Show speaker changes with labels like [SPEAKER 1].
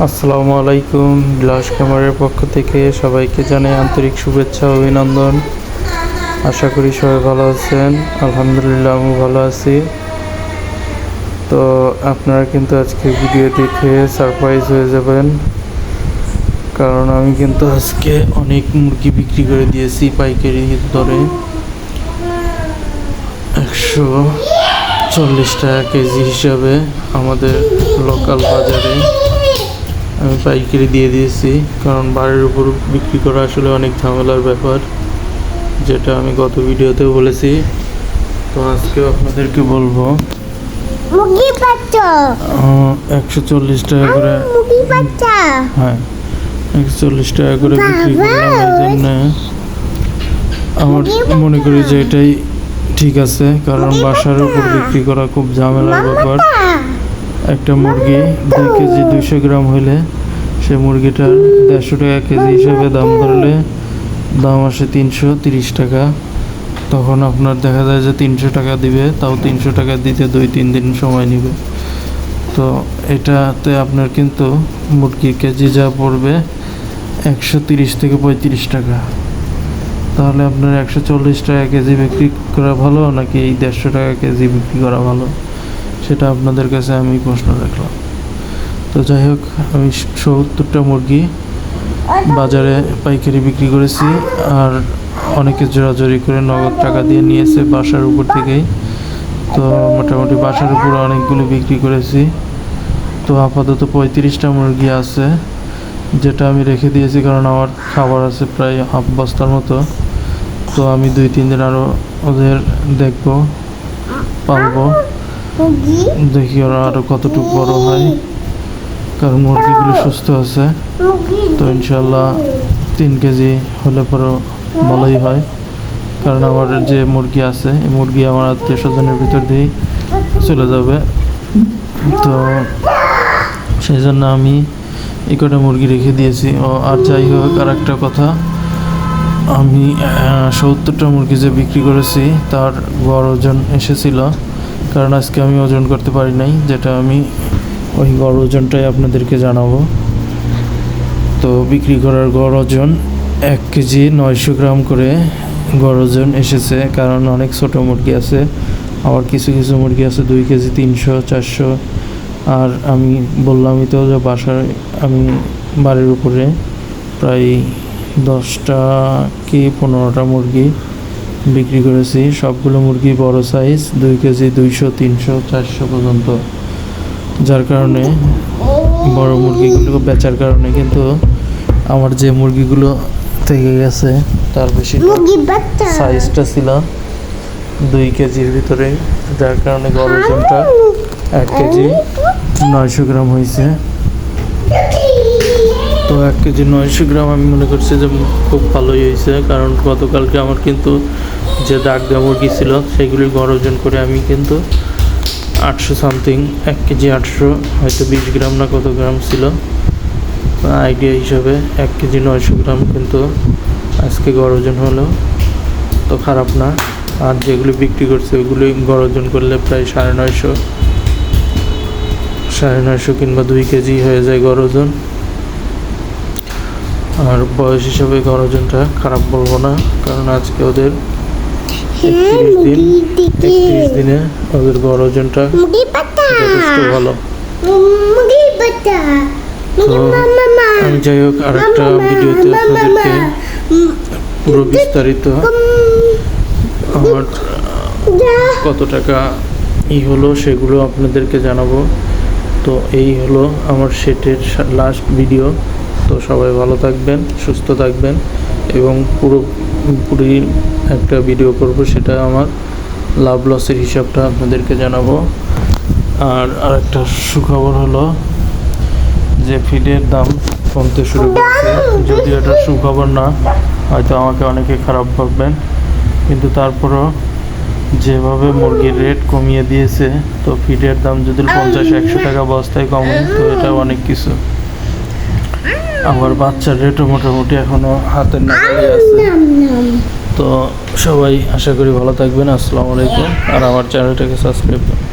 [SPEAKER 1] আসসালামু আলাইকুম। বিলাস খামারের পক্ষ থেকে সবাইকে জানাই আন্তরিক শুভেচ্ছা ও অভিনন্দন। আশা করি সবাই ভালো আছেন। আলহামদুলিল্লাহ আমি ভালো আছি। তো আপনারা কিন্তু আজকে ভিডিও দেখে সারপ্রাইজ হয়ে যাবেন, কারণ আমি কিন্তু আজকে অনেক মুরগি বিক্রি করে দিয়েছি পাইকারি দরে। 140 টাকা কেজি হিসাবে আমাদের লোকাল বাজারে আমি পাইকারি দিয়ে দিয়েছি, কারণ বাড়ির উপর বিক্রি করা আসলে অনেক ঝামেলার ব্যাপার, যেটা আমি গত ভিডিওতেও বলেছি। তো আজকেও আপনাদেরকে বলবো 140 টাকা করে, হ্যাঁ 140 টাকা করে বিক্রি করলাম। এই জন্য আমার মনে করি যে এটাই ঠিক আছে, কারণ বাসার উপর বিক্রি করা খুব ঝামেলার ব্যাপার। একটা মুরগি 2 কেজি 200 গ্রাম হলে সে মুরগিটার 150 টাকা কেজি হিসাবে দাম ধরলে দাম আসে 330 টাকা। তখন আপনার দেখা যায় যে 300 টাকা দিবে, তাও 300 টাকা দিতে 2-3 দিন সময় নেবে। তো এটাতে আপনার কিন্তু মুরগির কেজি যা পড়বে 130 থেকে 35 টাকা। তাহলে আপনার 140 টাকা কেজি বিক্রি করা ভালো নাকি এই 150 টাকা কেজি বিক্রি করা ভালো, সেটা আপনাদের কাছে আমি প্রশ্ন রাখলাম। তো যাই হোক, আমি 70টা মুরগি বাজারে পাইকারি বিক্রি করেছি, আর অনেকে জোরাজোরি করে নগদ টাকা দিয়ে নিয়েছে বাসার উপর থেকেই। তো মোটামুটি বাসার উপরে অনেকগুলো বিক্রি করেছি। তো আপাতত 35টা মুরগি আছে, যেটা আমি রেখে দিয়েছি, কারণ আমার খাবার আছে প্রায় হাফ বস্তার মতো। তো আমি 2-3 দিন আরও ওদের দেখবো, পালবো, দেখি ওরা আরও কতটুকু বড় হয়, কারণ মুরগিগুলো সুস্থ আছে। তো ইনশাল্লাহ 3 কেজি হলে পরেও ভালোই হয়, কারণ আমার যে মুরগি আছে এই মুরগি আমার আত্মীয় স্বজনের ভিতর দিয়েই চলে যাবে। তো সেই জন্য আমি এই কটা মুরগি রেখে দিয়েছি। আর যাই হোক, আর একটা কথা, আমি 70টা মুরগি যে বিক্রি করেছি তার গড় ওজন এসেছিল, কারণ আজকে আমি ওজন করতে পারি নাই, যেটা আমি ওই গড় ওজনটাই আপনাদেরকে জানাবো। তো বিক্রি করার গড় ওজন 1 কেজি 900 গ্রাম করে গড় ওজন এসেছে, কারণ অনেক ছোটো মুরগি আছে, আবার কিছু কিছু মুরগি আছে 2 কেজি 300-400। আর আমি বললামই তো যে বাসায় আমি বাড়ির উপরে প্রায় 10টা কি 15টা মুরগি বিক্রি করেছি। সবগুলো মুরগি বড় সাইজ, 2 কেজি 200-300-400 পর্যন্ত। যার কারণে বড় মুরগিগুলো বেচার কারণে কিন্তু আমার যে মুরগিগুলো থেকে গেছে তার বেশি সাইজটা ছিল 2 কেজির ভিতরে, যার কারণে গড় ওজনটা 1 কেজি 900 গ্রাম হয়েছে। তো 1 কেজি 900 গ্রাম আমি মনে করছি যে খুব ভালোই হয়েছে, কারণ গতকালকে আমার কিন্তু যে দাগ দেওয়া মুরগি ছিল সেগুলির গড় ওজন করে আমি কিন্তু 800 সামথিং, 1 কেজি 800 হয়তো 20 গ্রাম না কত গ্রাম ছিল আইডিয়া হিসাবে। 1 কেজি 900 গ্রাম কিন্তু আজকে গড় ওজন হলো, তো খারাপ না। আর যেগুলি বিক্রি করছে ওইগুলি গড় ওজন করলে প্রায় 950 কিংবা 2 কেজি হয়ে যায় গড় ওজন। আর বয়স হিসাবে গড় ওজনটা খারাপ বলবো না, কারণ আজকে ওদের 31 দিনে ওদের গড় ওজনটা যথেষ্ট ভালো। তো আমি যাই হোক, আর একটা ভিডিওতে আপনাদেরকে পুরো বিস্তারিত আমার কত টাকা হলো সেগুলো আপনাদেরকে জানাবো। তো এই হলো আমার সেটের লাস্ট ভিডিও। তো সবাই ভালো থাকবেন, সুস্থ থাকবেন, এবং পুরোপুরি একটা ভিডিও করব, সেটা আমার লাভ লসের হিসাবটা আপনাদেরকে জানাবো। আর একটা সুখবর হলো যে ফিডের দাম কমতে শুরু করেছে। যদিও এটা সুখবর না, হয়তো আমাকে অনেকে খারাপ ভাববেন, কিন্তু তারপরও যেভাবে মুরগির রেট কমিয়ে দিয়েছে, তো ফিডের দাম যদি 50-100 টাকা বস্তায় কমে, তো এটা অনেক কিছু। আমার বাচ্চার রেটও মোটামুটি এখনও হাতের নাগালে আছে। তো সবাই আশা করি ভালো থাকবেন। আসসালামু আলাইকুম। আর আমার চ্যানেলটাকে সাবস্ক্রাইব করুন।